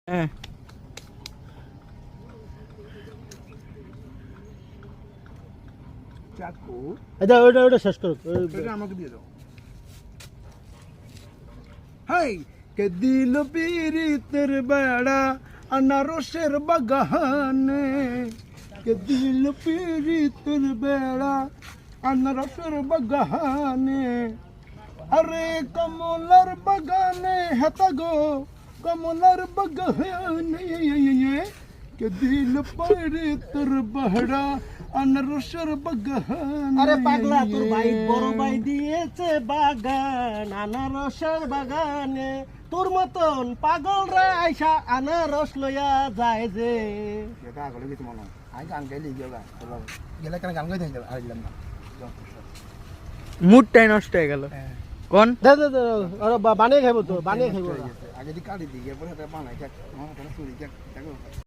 হ্যাঁ চাকু এটা ওটা শেষ করো এটা আমাকে দিয়ে দাও হাই কে দিল পীরিতের বেড়া আনারসের বাগানে কে দিল পীরিতের বেড়া আনারসের বাগানে আরে কমলার বাগানে হেতা গো কমলার বাগানে কে দিল পীরিতের বেড়া আনারসের বাগানে। আরে পাগলা তোর ভাই বড় ভাই দিয়েছে বাগান আনারসের বাগানে তোর মতন পাগলরা আইসা আনারস লইয়া যায় যে এটা আগলে কিছু মনে হয় আমি গান গাইলে গেলা গেলে কেন গান গাইতে আসলাম না মুডটাই নষ্ট হয়ে গেল কোন দে দে দে আরে বানিয়ে খাইবো তো বানিয়ে খাইবো আগে দি কাটি দিই এরপর এটা বানাই আমার চুরি